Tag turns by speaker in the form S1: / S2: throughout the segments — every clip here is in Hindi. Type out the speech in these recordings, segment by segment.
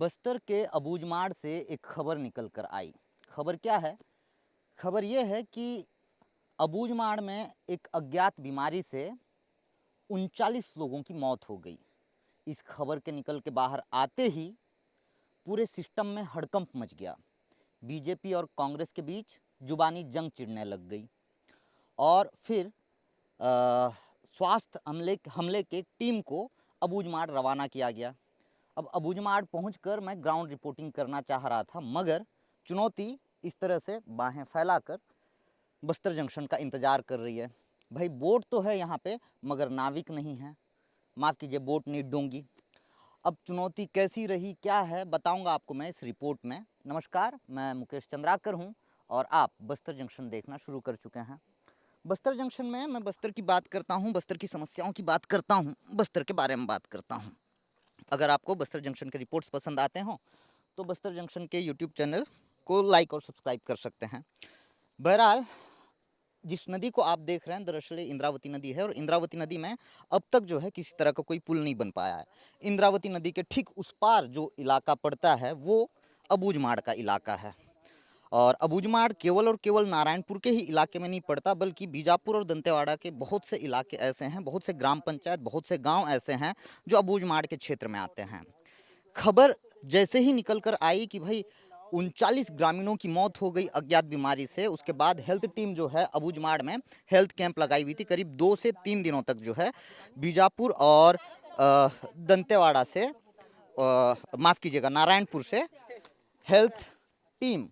S1: बस्तर के अबूझमाड़ से एक खबर निकल कर आई। खबर क्या है? खबर ये है कि अबूझमाड़ में एक अज्ञात बीमारी से 39 लोगों की मौत हो गई। इस खबर के निकल के बाहर आते ही पूरे सिस्टम में हड़कंप मच गया। बीजेपी और कांग्रेस के बीच जुबानी जंग छिड़ने लग गई और फिर स्वास्थ्य हमले के टीम को अबूझमाड़ रवाना किया गया। अब अबूझमाड़ पहुंचकर मैं ग्राउंड रिपोर्टिंग करना चाह रहा था, मगर चुनौती इस तरह से बाहें फैलाकर बस्तर जंक्शन का इंतज़ार कर रही है। भाई बोट तो है यहाँ पे, मगर नाविक नहीं है। माफ़ कीजिए, बोट नहीं डोंगी। अब चुनौती कैसी रही, क्या है, बताऊंगा आपको मैं इस रिपोर्ट में। नमस्कार, मैं मुकेश चंद्राकर हूँ और आप बस्तर जंक्शन देखना शुरू कर चुके हैं। बस्तर जंक्शन में मैं बस्तर की बात करता हूँ, बस्तर की समस्याओं की बात करता हूँ, बस्तर के बारे में बात करता हूँ। अगर आपको बस्तर जंक्शन के रिपोर्ट्स पसंद आते हों तो बस्तर जंक्शन के यूट्यूब चैनल को लाइक और सब्सक्राइब कर सकते हैं। बहरहाल, जिस नदी को आप देख रहे हैं दरअसल इंद्रावती नदी है और इंद्रावती नदी में अब तक जो है किसी तरह का कोई पुल नहीं बन पाया है। इंद्रावती नदी के ठीक उस पार जो इलाका पड़ता है वो अबूझमाड़ का इलाका है और अबूझमाड़ केवल और केवल नारायणपुर के ही इलाके में नहीं पड़ता, बल्कि बीजापुर और दंतेवाड़ा के बहुत से इलाके ऐसे हैं, बहुत से ग्राम पंचायत, बहुत से गांव ऐसे हैं जो अबूझमाड़ के क्षेत्र में आते हैं। खबर जैसे ही निकल कर आई कि भाई 39 ग्रामीणों की मौत हो गई अज्ञात बीमारी से, उसके बाद हेल्थ टीम जो है अबूझमाड़ में हेल्थ कैंप लगाई हुई थी। करीब 2 से 3 दिनों तक जो है बीजापुर और दंतेवाड़ा से, माफ़ कीजिएगा, नारायणपुर से हेल्थ टीम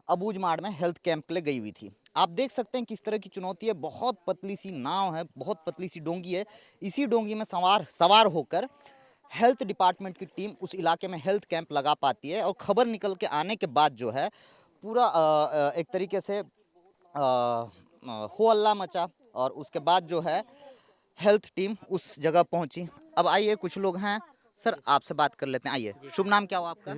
S1: अबूझमाड़ में हेल्थ कैंप के लिए गई हुई थी। आप देख सकते हैं किस तरह की चुनौती है। बहुत पतली सी नाव है, बहुत पतली सी डोंगी है। इसी डोंगी में सवार होकर हेल्थ डिपार्टमेंट की टीम उस इलाके में हेल्थ कैंप लगा पाती है और खबर निकल के आने के बाद जो है पूरा एक तरीके से हो हल्ला मचा और उसके बाद जो है हेल्थ टीम उस जगह पहुंची। अब आइए, कुछ लोग हैं, सर आपसे बात कर लेते हैं। आइए, शुभ नाम क्या हुआ आपका?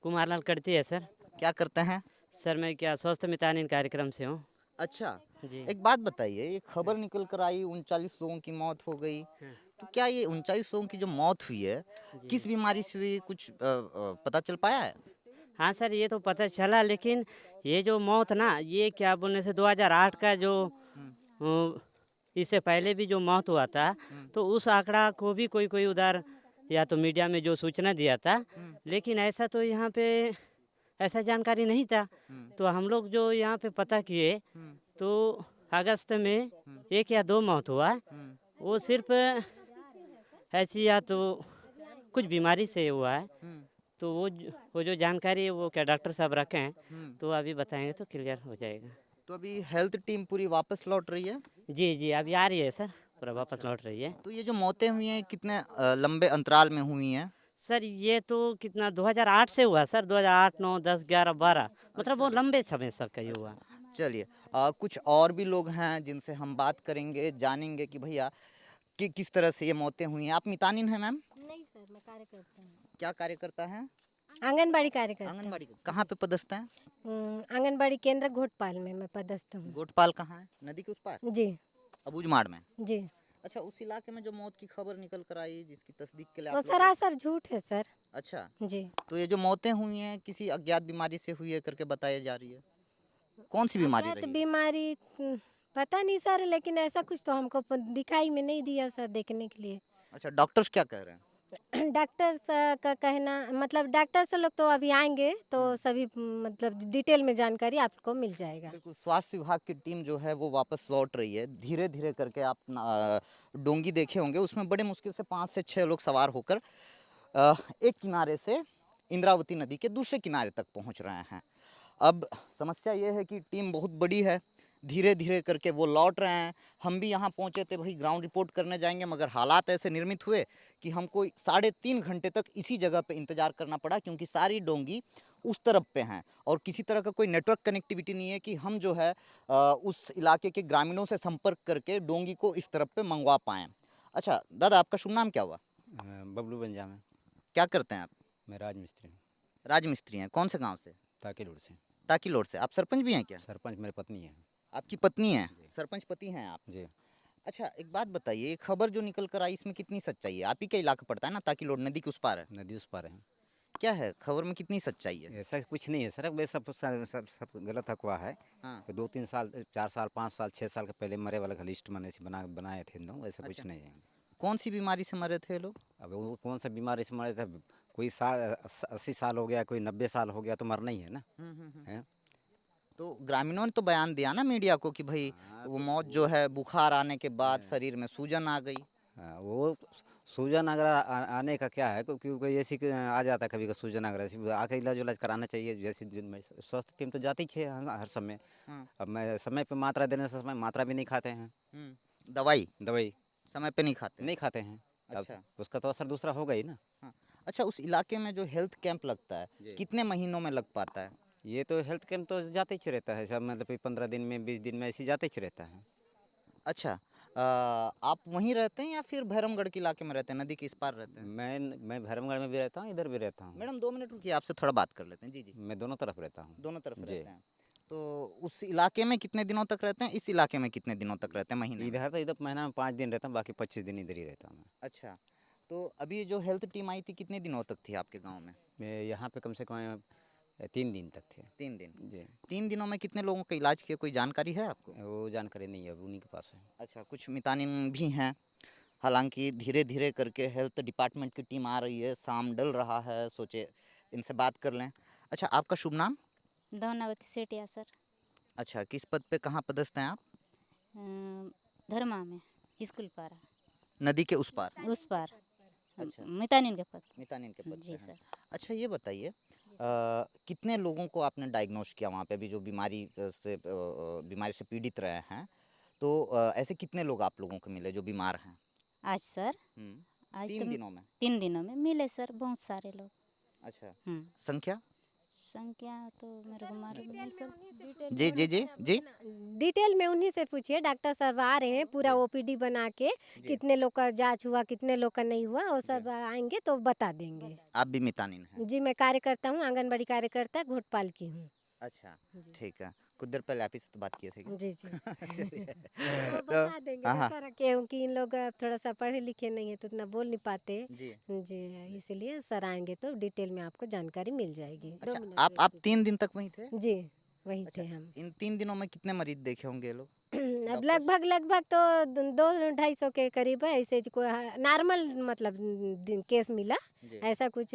S2: कुमारलाल करती है सर।
S1: क्या करते हैं?
S2: सर मैं क्या स्वस्थ मितानिन कार्यक्रम से हूँ।
S1: अच्छा,
S2: जी।
S1: एक बात बताइए, ये खबर निकल कर आई 39 लोगों की मौत हो गई,
S2: हाँ,
S1: तो क्या ये 39 लोगों की जो मौत हुई है
S2: जी।
S1: किस बीमारी से हुई, कुछ पता चल पाया है?
S2: हाँ सर, ये तो पता चला, लेकिन ये जो मौत ना, ये क्या बोलने से 2008 का जो
S1: हम्म,
S2: अ, इससे पहले भी जो मौत हुआ था,
S1: हम्म,
S2: तो उस आंकड़ा को भी कोई कोई उधर या तो मीडिया में जो सूचना दिया था,
S1: हम्म,
S2: लेकिन ऐसा तो यहाँ पे ऐसा जानकारी नहीं था।
S1: हम्म,
S2: तो हम लोग जो यहाँ पे पता किए,
S1: हम्म,
S2: तो अगस्त में 1 या 2 मौत हुआ।
S1: हम्म,
S2: वो सिर्फ ऐसी या तो कुछ बीमारी से हुआ है।
S1: हम्म,
S2: तो वो जो जानकारी है वो क्या डॉक्टर साहब रखे हैं,
S1: हम्म।
S2: तो अभी बताएंगे तो क्लियर हो जाएगा।
S1: तो अभी हेल्थ टीम पूरी वापस लौट रही है?
S2: जी जी, अभी आ रही है सर, पूरा वापस
S1: अच्छा,
S2: लौट रही है।
S1: तो ये जो मौतें हुई हैं कितने लंबे अंतराल में हुई हैं?
S2: सर ये तो कितना 2008 से हुआ सर, 2008, 9, 10, 11, 12, मतलब वो
S1: अच्छा,
S2: लंबे समय से का ये हुआ।
S1: चलिए, कुछ और भी लोग हैं जिनसे हम बात करेंगे, जानेंगे कि भैया कि किस तरह से ये मौतें हुई हैं। आप मितानिन हैं मैम?
S3: नहीं सर, मैं कार्यकर्ता हूँ।
S1: क्या कार्यकर्ता हैं?
S3: आंगनबाड़ी कार्यकर्ता हूँ।
S1: आंगनबाड़ी कहाँ पे पदस्थ हैं?
S3: आंगनबाड़ी केंद्र घोटपाल में मैं पदस्थ हूँ।
S1: गोटपाल कहाँ है? नदी के उस पार?
S3: जी
S1: अबूझमाड़ में?
S3: जी।
S1: अच्छा, उस इलाके में जो मौत की खबर निकल कर आई जिसकी तस्दीक के लिए
S3: वो
S1: आप लोग
S3: सरासर झूठ है सर।
S1: अच्छा,
S3: जी।
S1: तो ये जो मौतें हुई हैं किसी अज्ञात बीमारी से हुई है करके बताई जा रही है। कौन सी बीमारी
S3: अज्ञात
S1: रही है?
S3: बीमारी पता नहीं सर, लेकिन ऐसा कुछ तो हमको दिखाई में नहीं दिया सर देखने के लिए।
S1: अच्छा, डॉक्टर्स क्या कह रहे हैं?
S3: डॉक्टर का कहना, मतलब डॉक्टर से लोग तो अभी आएंगे तो सभी मतलब डिटेल में जानकारी आपको मिल जाएगा।
S1: बिल्कुल, स्वास्थ्य विभाग की टीम जो है वो वापस लौट रही है धीरे धीरे करके। आप डोंगी देखे होंगे, उसमें बड़े मुश्किल से 5 से 6 लोग सवार होकर एक किनारे से इंद्रावती नदी के दूसरे किनारे तक पहुंच रहे हैं। अब समस्या ये है कि टीम बहुत बड़ी है, धीरे धीरे करके वो लौट रहे हैं। हम भी यहाँ पहुँचे थे, भाई ग्राउंड रिपोर्ट करने जाएंगे, मगर हालात ऐसे निर्मित हुए कि हमको 3.5 घंटे तक इसी जगह पे इंतज़ार करना पड़ा, क्योंकि सारी डोंगी उस तरफ पे हैं और किसी तरह का कोई नेटवर्क कनेक्टिविटी नहीं है कि हम जो है उस इलाके के ग्रामीणों से संपर्क करके डोंगी को इस तरफ पे मंगवा पाएँ। अच्छा दादा, आपका शुभ नाम क्या हुआ?
S4: बबलू बंजाम है।
S1: क्या करते हैं आप?
S4: मैं राजमिस्त्री हूँ।
S1: राजमिस्त्री हैं? कौन से गाँव से?
S4: ताकिलोड़ से।
S1: ताकिलोड़ से। आप सरपंच भी हैं क्या?
S4: सरपंच मेरी पत्नी है।
S1: आपकी पत्नी है?
S4: जी।
S1: सरपंच पति हैं आप?
S4: जी।
S1: अच्छा, एक बात बताइए, ये खबर जो निकल कर आई इसमें कितनी सच्चाई है? आप ही का इलाका पड़ता है ना, ताकि लोड नदी के उस पार है?
S4: नदी उस पार है।
S1: क्या है खबर में कितनी सच्चाई है?
S4: ऐसा कुछ नहीं है सर, वे सब गलत अफवाह है।
S1: हाँ।
S4: 2-3 साल 4 साल 5 साल 6 साल के पहले मरे वाला का लिस्ट बनाए थे इन लोग, ऐसा कुछ
S1: अच्छा।
S4: नहीं है।
S1: कौन सी बीमारी से मरे थे ये लोग?
S4: अब वो कौन सा बीमारी से मरे थे, कोई 80 साल हो गया, कोई 90 साल हो गया, तो मरना ही है ना। हैं?
S1: तो ग्रामीणों ने तो बयान दिया ना मीडिया को कि भाई
S4: हाँ,
S1: वो
S4: तो
S1: मौत जो है बुखार आने के बाद
S4: हाँ।
S1: शरीर में सूजन आ गई।
S4: वो सूजन अगर आने का क्या है, क्योंकि कोई ऐसी आ जाता है कभी का सूजन, अगर ऐसी आके इलाज कराना चाहिए। जैसे स्वास्थ्य टीम तो जाती ही है हर समय।
S1: हाँ।
S4: अब मैं समय पे मात्रा देने से, समय मात्रा भी नहीं खाते हैं,
S1: दवाई
S4: दवाई
S1: समय पे नहीं खाते?
S4: नहीं खाते हैं। अब
S1: अच्छा।
S4: उसका तो असर दूसरा होगा ही ना।
S1: हाँ। अच्छा, उस इलाके में जो हेल्थ कैंप लगता है
S4: जी।
S1: कितने महीनों में लग पाता है?
S4: ये तो हेल्थ कैंप तो जाते ही रहता है सब, मतलब 15 दिन में 20 दिन में ऐसे जाते ही रहता है।
S1: अच्छा, आप वहीं रहते हैं या फिर भैरमगढ़ के इलाके में रहते हैं, नदी के इस पार रहते हैं?
S4: मैं भैरमगढ़ में भी रहता हूँ, इधर भी रहता हूँ।
S1: मैडम 2 मिनट रुकिए, आपसे थोड़ा बात कर लेते हैं। जी जी,
S4: मैं दोनों तरफ रहता हूँ।
S1: दोनों तरफ
S4: जी।
S1: रहते हैं। तो उस इलाके में कितने दिनों तक रहते हैं, इस इलाके में कितने दिनों तक रहते हैं महीने में?
S4: इधर महीना में 5 दिन रहता हूँ, बाकी 25 दिन इधर ही रहता हूँ मैं।
S1: अच्छा, तो अभी जो हेल्थ टीम आई थी कितने दिनों तक थी आपके गांव में?
S4: मैं यहाँ पे कम से कम 3 दिन तक थे।
S1: 3 दिन।
S4: जी।
S1: 3 दिनों में कितने लोगों का इलाज किया, कोई जानकारी है आपको?
S4: वो जानकारी नहीं है, अब उन्हीं के पास है।
S1: अच्छा, कुछ मितानिन भी हैं। हालांकि धीरे धीरे करके हेल्थ डिपार्टमेंट की टीम आ रही है, शाम डल रहा है, सोचे इनसे बात कर लें। अच्छा, आपका शुभ नाम?
S5: दौनावती सेठिया सर।
S1: अच्छा, किस पद पे कहाँ पदस्थ हैं आप?
S5: धर्मा में स्कूल पारा
S1: नदी के उस पार?
S5: उस पार
S1: अच्छा।
S5: मितानिन के पद
S1: मितानिन के पद
S5: जी
S1: पे हैं।
S5: सर।
S1: अच्छा, ये बताइए कितने लोगों को आपने डायग्नोस किया वहाँ पे अभी जो बीमारी से पीड़ित रहे हैं? तो ऐसे कितने लोग आप लोगों को मिले जो बीमार हैं?
S5: आज सर आज
S1: 3 दिनों में?
S5: 3 दिनों में मिले सर बहुत सारे लोग।
S1: अच्छा,
S5: हम्म,
S1: संख्या?
S5: संख्या तो मेरे को मालूम नहीं सर।
S1: जी जी जी जी
S3: डिटेल में उन्हीं से पूछिए, डॉक्टर साहब आ रहे हैं पूरा ओपीडी बना के,
S1: जी।
S3: कितने लोग का जांच हुआ कितने लोग का नहीं हुआ वो सब आएंगे तो बता देंगे।
S1: आप भी मितानिन हैं?
S3: जी, मैं कार्यकर्ता हूँ, आंगनबाड़ी कार्यकर्ता घोटपाल की हूँ।
S1: अच्छा,
S3: जी।
S1: ठीक है। कुछ देर पहले आप ही से तो बात किए थे क्या?
S3: जी जी वो
S1: तो
S3: बता देंगे
S1: हाँ
S3: ना
S1: हाँ
S3: सर, क्योंकि इन लोग थोड़ा सा पढ़े लिखे नहीं है तो उतना बोल नहीं पाते।
S1: जी।
S3: जी, इसलिए सर आएंगे तो डिटेल में आपको जानकारी मिल जाएगी। 2
S1: अच्छा,
S3: मिनट
S1: आप
S3: वेट कीजिए।
S1: 3 दिन तक वहीं थे?
S3: जी, वहीं
S1: अच्छा,
S3: थे हम।
S1: इन 3 दिनों में कितने मरीज देखे होंगे ये लोग?
S3: अब
S1: डॉक्टर्स?
S3: लगभग तो 200-250 के करीब है, ऐसे कोई नॉर्मल मतलब केस मिला,
S1: जी।
S3: ऐसा कुछ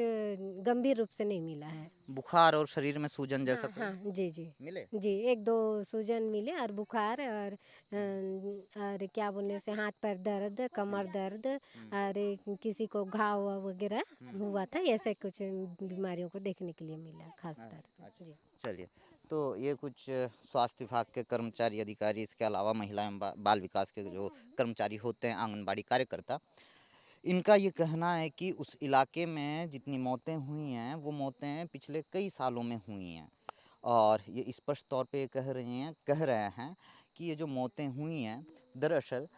S3: गंभीर रूप से नहीं मिला है।
S1: बुखार और शरीर में सूजन जैसा
S3: हाँ
S1: कोई
S3: हाँ, जी जी
S1: मिले?
S3: जी, 1-2 सूजन मिले और बुखार और क्या बोलने से हाथ पैर दर्द, कमर दर्द और किसी को घाव वगैरह हुआ था, ऐसे कुछ बीमारियों को देखने के लिए मिला खासकर।
S1: अच्छा,
S3: जी।
S1: चलिए। तो ये कुछ स्वास्थ्य विभाग के कर्मचारी अधिकारी, इसके अलावा महिला एवं बाल विकास के जो कर्मचारी होते हैं, आंगनबाड़ी कार्यकर्ता, इनका ये कहना है कि उस इलाके में जितनी मौतें हुई हैं वो मौतें पिछले कई सालों में हुई हैं और ये स्पष्ट तौर पे कह रहे हैं कि ये जो मौतें हुई हैं दरअसल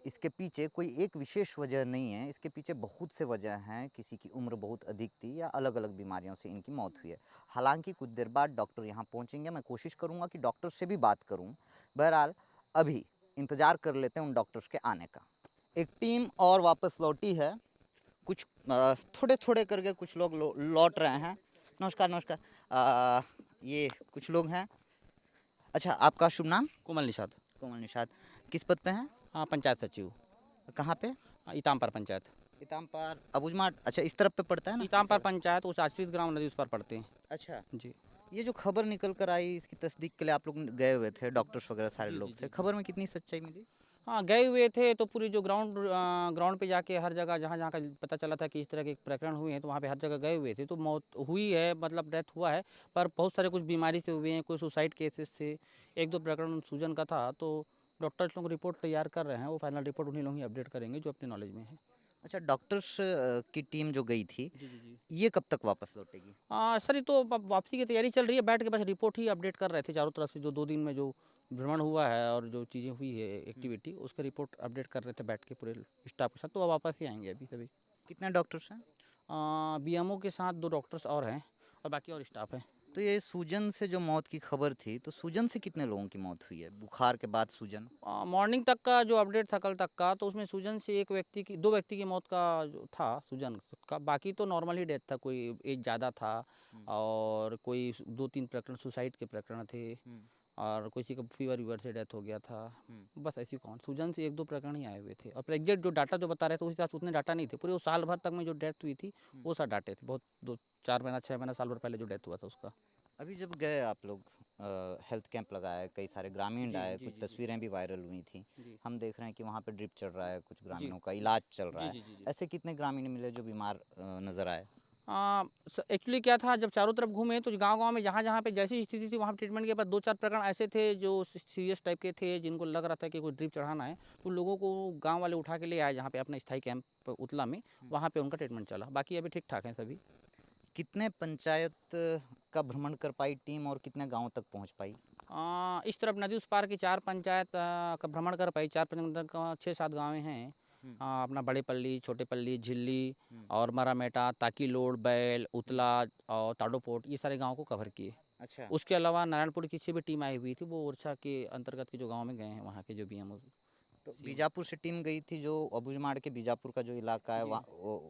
S1: इसके पीछे कोई एक विशेष वजह नहीं है, इसके पीछे बहुत से वजह हैं। किसी की उम्र बहुत अधिक थी या अलग अलग बीमारियों से इनकी मौत हुई है। हालांकि कुछ देर बाद डॉक्टर यहाँ पहुँचेंगे, मैं कोशिश करूँगा कि डॉक्टर से भी बात करूँ। बहरहाल अभी इंतज़ार कर लेते हैं उन डॉक्टर्स के आने का। एक टीम और वापस लौटी है, कुछ थोड़े थोड़े करके कुछ लोग लौट रहे हैं। नमस्कार नमस्कार, ये कुछ लोग हैं। अच्छा, आपका शुभ नाम?
S6: कोमल निषाद।
S1: कोमल निषाद, किस पद पे हैं?
S6: हाँ, पंचायत सचिव।
S1: कहाँ पे?
S6: इतामपर पंचायत।
S1: इतामपार अबूझमाड़, अच्छा इस तरफ पे पड़ता है ना?
S6: इतामपर पंचायत उस आश्रित ग्राम नदी उस पर पड़ते हैं।
S1: अच्छा,
S6: जी।
S1: ये जो खबर निकल कर आई इसकी तस्दीक के लिए आप लोग गए हुए थे, डॉक्टर्स वगैरह सारे
S6: जी,
S1: लोग
S6: जी,
S1: थे,
S6: जी।
S1: खबर में कितनी सच्चाई मिली?
S6: हाँ, गए हुए थे तो पूरी जो ग्राउंड पे जाके हर जगह जहाँ जहाँ का पता चला था कि इस तरह के प्रकरण हुए हैं तो वहाँ पे हर जगह गए हुए थे। तो मौत हुई है, मतलब डेथ हुआ है, पर बहुत सारे कुछ बीमारी से हुए हैं, कोई सुसाइड केसेस थे, 1-2 प्रकरण सूजन का था। तो डॉक्टर्स लोग रिपोर्ट तैयार कर रहे हैं, वो फाइनल रिपोर्ट उन्हीं लोग ही अपडेट करेंगे जो अपने नॉलेज में है।
S1: अच्छा, डॉक्टर्स की टीम जो गई थी
S6: जी जी जी।
S1: ये कब तक वापस लौटेगी?
S6: सर ये तो अब वापसी की तैयारी चल रही है, बैठ के बस रिपोर्ट ही अपडेट कर रहे थे चारों तरफ से, जो 2 दिन में जो भ्रमण हुआ है और जो चीज़ें हुई है एक्टिविटी, उसका रिपोर्ट अपडेट कर रहे थे बैठ के पूरे स्टाफ के साथ। तो अब वापस ही आएंगे अभी सभी।
S1: कितने डॉक्टर्स हैं?
S6: बीएमओ के साथ 2 डॉक्टर्स और हैं और बाकी और स्टाफ है।
S1: तो ये सूजन से जो मौत की खबर थी, तो सूजन से कितने लोगों की मौत हुई है? बुखार के बाद सूजन?
S6: मॉर्निंग तक का जो अपडेट था कल तक का, तो उसमें सूजन से एक व्यक्ति की 2 व्यक्ति की मौत का जो था सूजन का, बाकी तो नॉर्मल ही डेथ था। कोई एज ज़्यादा था और कोई 2-3 प्रकरण सुसाइड के प्रकरण थे और किसी का फीवर से डेथ हो गया था। बस ऐसी कौन सूजन से 1-2 प्रकरण ही आए हुए थे और एग्जैक्ट जो डाटा जो बता रहे थे उस हिसाब से उतने डाटा नहीं थे। पूरे वो साल भर तक में जो डेथ हुई थी वो सब डाटे थे। बहुत 2-4 महीना 6 महीना साल भर पहले जो डेथ हुआ था उसका।
S1: अभी जब गए आप लोग हेल्थ कैंप लगाया, कई सारे ग्रामीण
S6: जी,
S1: आए,
S6: जी,
S1: कुछ
S6: जी, जी।
S1: तस्वीरें भी वायरल हुई थी।
S6: जी।
S1: हम देख रहे हैं कि वहाँ पे ड्रिप चल रहा है, कुछ
S6: जी।
S1: ग्रामीणों का इलाज चल रहा
S6: जी,
S1: है।
S6: जी, जी, जी।
S1: ऐसे कितने ग्रामीण मिले जो बीमार नजर आए?
S6: एक्चुअली क्या था, जब चारों तरफ घूमे तो गांव-गांव में जहाँ-जहाँ पे जैसी स्थिति थी वहाँ पे ट्रीटमेंट के बाद 2-4 प्रकरण ऐसे थे जो सीरियस टाइप के थे, जिनको लग रहा था कि कोई ड्रिप चढ़ाना है। तो लोगों को गांव वाले उठा के ले आए जहाँ पे अपने स्थायी कैंप उतला में, वहाँ पे उनका ट्रीटमेंट चला। बाकी अभी ठीक-ठाक हैं सभी।
S1: कितने पंचायत का भ्रमण कर पाई टीम और कितने गाँव तक पहुँच पाई?
S6: इस तरफ नदी उस पार की 4 पंचायत का भ्रमण कर पाई। 4 पंचायत का 6-7 गाँवें हैं। अपना बड़े पल्ली, छोटे पल्ली, झिल्ली और मरामेटा, ताकीलोड़, बैल, उतला और ताडोपोट, ये सारे गाँव को कवर किए।
S1: अच्छा।
S6: उसके अलावा नारायणपुर की से भी टीम आई हुई थी, वो ओरछा के अंतर्गत के जो गाँव में गए हैं, वहाँ के जो बीएमओ।
S1: तो बीजापुर से टीम गई थी जो अबूझमाड़ के बीजापुर का जो इलाका है
S6: जी।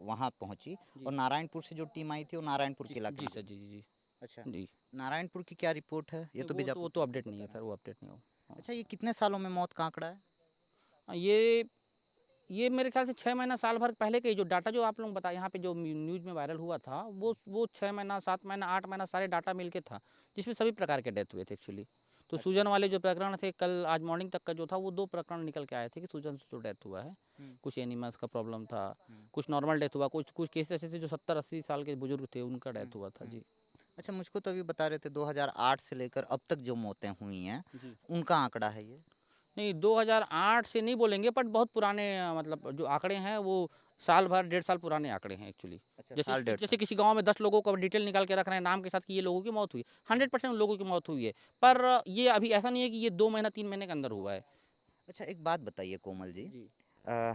S1: वहाँ पहुँची,
S6: जी।
S1: और नारायणपुर से जो टीम आई थी वो नारायणपुर के इलाके
S6: जी
S1: में
S6: सर,
S1: गई।
S6: जी, जी, जी।
S1: अच्छा।
S6: जी।
S1: नारायणपुर की क्या रिपोर्ट है? ये तो
S6: वो
S1: बीजापुर
S6: तो
S1: की
S6: अपडेट
S1: रिपोर्ट
S6: नहीं है
S1: बता
S6: सर,
S1: रहे
S6: वो अपडेट नहीं हो।
S1: हैं। अच्छा, ये कितने सालों में मौत का आंकड़ा है?
S6: ये ये मेरे ख्याल से 6 महीना साल भर पहले के जो डाटा जो आप लोग बताए यहाँ पे जो न्यूज़ में वायरल हुआ था, वो 6 महीना, 7 महीना, 8 महीना सारे डाटा मिल के था, जिसमें सभी प्रकार के डेथ हुए थे एक्चुअली। तो सूजन वाले जो प्रकरण थे कल आज मॉर्निंग तक का जो था वो 2 प्रकरण निकल के आए थे कि सूजन से जो डेथ हुआ है। कुछ एनिमल्स का प्रॉब्लम था, कुछ नॉर्मल डेथ हुआ, कुछ केस ऐसे थे जो 70-80 साल के बुजुर्ग थे उनका डेथ हुआ था। जी।
S1: अच्छा, मुझको तो अभी बता रहे थे 2008 से लेकर अब तक जो मौतें हुई हैं
S6: जी।
S1: उनका आंकड़ा है ये?
S6: नहीं 2008 से नहीं बोलेंगे, बट बहुत पुराने मतलब जो आंकड़े हैं वो साल भर 1.5 साल पुराने आंकड़े हैं एक्चुअली।
S1: अच्छा,
S6: जैसे
S1: साल डेढ़
S6: जैसे
S1: साल।
S6: किसी गांव में 10 लोगों को डिटेल निकाल के रख रहे हैं नाम के साथ कि ये लोगों की मौत हुई, 100% लोगों की मौत हुई है। पर ये अभी ऐसा नहीं है कि ये 2 महीना 3 महीने के अंदर हुआ है।
S1: अच्छा, एक बात बताइए कोमल जी,
S6: जी।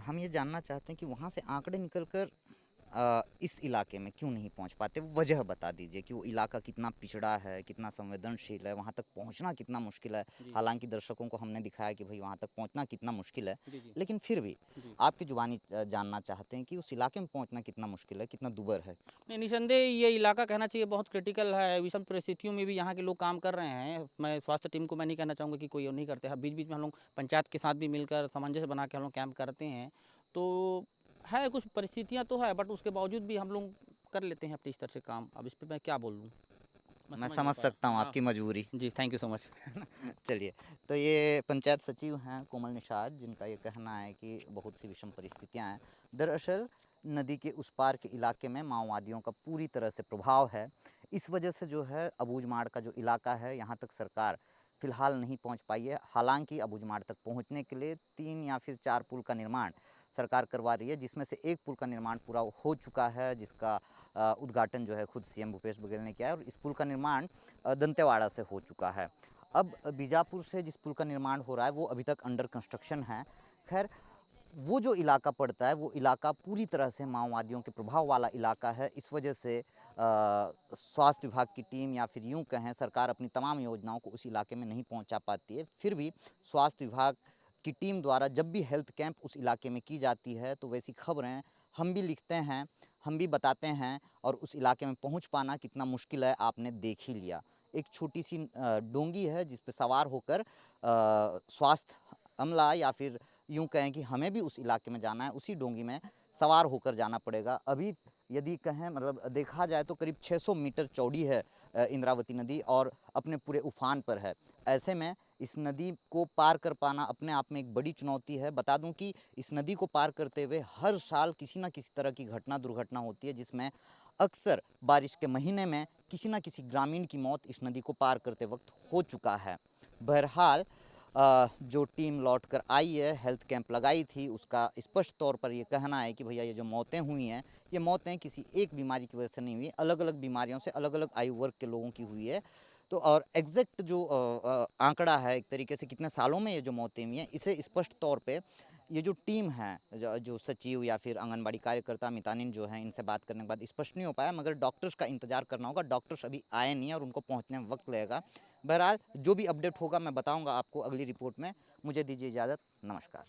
S1: हम ये जानना चाहते हैं कि वहाँ से आंकड़े निकलकर इस इलाके में क्यों नहीं पहुँच पाते? वजह बता दीजिए कि वो इलाका कितना पिछड़ा है, कितना संवेदनशील है, वहाँ तक पहुँचना कितना मुश्किल है।
S6: जी।
S1: हालांकि दर्शकों को हमने दिखाया कि भाई वहाँ तक पहुँचना कितना मुश्किल है,
S6: जी। जी।
S1: लेकिन फिर भी
S6: जी।
S1: आपकी जुबानी जानना चाहते हैं कि उस इलाके में पहुँचना कितना मुश्किल है, कितना दूभर है।
S6: नहीं निसंदेह ये इलाका कहना चाहिए बहुत क्रिटिकल है। विषम परिस्थितियों में भी यहाँ के लोग काम कर रहे हैं। मैं स्वास्थ्य टीम को मैं नहीं कहना चाहूँगा कि कोई और नहीं करते हैं। बीच बीच में हम लोग पंचायत के साथ भी मिलकर सामंजस्य बना के हम लोग कैंप करते हैं। तो है कुछ परिस्थितियाँ तो है, बट उसके बावजूद भी हम लोग कर लेते हैं अपने स्तर से काम। अब इस पर मैं क्या बोल दूँ?
S1: मैं
S6: समझ नहीं
S1: समझ
S6: पाया।
S1: सकता हूँ
S6: हाँ।
S1: आपकी मजबूरी।
S6: जी, थैंक यू सो मच।
S1: चलिए, तो ये पंचायत सचिव हैं कोमल निषाद, जिनका ये कहना है कि बहुत सी विषम परिस्थितियां हैं। दरअसल नदी के उस पार के इलाके में माओवादियों का पूरी तरह से प्रभाव है। इस वजह से जो है अबूझमाड़ का जो इलाका है यहाँ तक सरकार फिलहाल नहीं पहुँच पाई है। हालांकि अबूझमाड़ तक पहुँचने के लिए 3 या फिर 4 पुल का निर्माण सरकार करवा रही है, जिसमें से एक पुल का निर्माण पूरा हो चुका है, जिसका उद्घाटन जो है खुद सीएम भूपेश बघेल ने किया है, और इस पुल का निर्माण दंतेवाड़ा से हो चुका है। अब बीजापुर से जिस पुल का निर्माण हो रहा है वो अभी तक अंडर कंस्ट्रक्शन है। खैर, वो जो इलाका पड़ता है वो इलाका पूरी तरह से माओवादियों के प्रभाव वाला इलाका है। इस वजह से स्वास्थ्य विभाग की टीम या फिर यूँ कहें सरकार अपनी तमाम योजनाओं को उस इलाके में नहीं पहुंचा पाती है। फिर भी स्वास्थ्य विभाग की टीम द्वारा जब भी हेल्थ कैंप उस इलाके में की जाती है तो वैसी खबरें हम भी लिखते हैं, हम भी बताते हैं, और उस इलाके में पहुंच पाना कितना मुश्किल है आपने देख ही लिया। एक छोटी सी डोंगी है जिस पे सवार होकर स्वास्थ्य अमला या फिर यूँ कहें कि हमें भी उस इलाके में जाना है, उसी डोंगी में सवार होकर जाना पड़ेगा। अभी यदि कहें मतलब देखा जाए तो करीब 600 मीटर चौड़ी है इंद्रावती नदी और अपने पूरे उफान पर है। ऐसे में इस नदी को पार कर पाना अपने आप में एक बड़ी चुनौती है। बता दूं कि इस नदी को पार करते हुए हर साल किसी न किसी तरह की दुर्घटना होती है, जिसमें अक्सर बारिश के महीने में किसी न किसी ग्रामीण की मौत इस नदी को पार करते वक्त हो चुका है। बहरहाल जो टीम लौट कर आई है, हेल्थ कैंप लगाई थी, उसका स्पष्ट तौर पर ये कहना है कि भैया ये जो मौतें हुई हैं, ये मौतें किसी एक बीमारी की वजह से नहीं हुई, अलग-अलग बीमारियों से अलग-अलग आयु वर्ग के लोगों की हुई है। तो और एग्जैक्ट जो आंकड़ा है एक तरीके से कितने सालों में ये जो मौतें हुई हैं, इसे स्पष्ट तौर पे ये जो टीम है, जो सचिव या फिर आंगनबाड़ी कार्यकर्ता मितानिन जो हैं, इनसे बात करने के बाद स्पष्ट नहीं हो पाया, मगर डॉक्टर्स का इंतजार करना होगा। डॉक्टर्स अभी आए नहीं है और उनको पहुंचने में वक्त लगेगा। बहरहाल जो भी अपडेट होगा मैं बताऊंगा आपको अगली रिपोर्ट में। मुझे दीजिए इजाज़त, नमस्कार।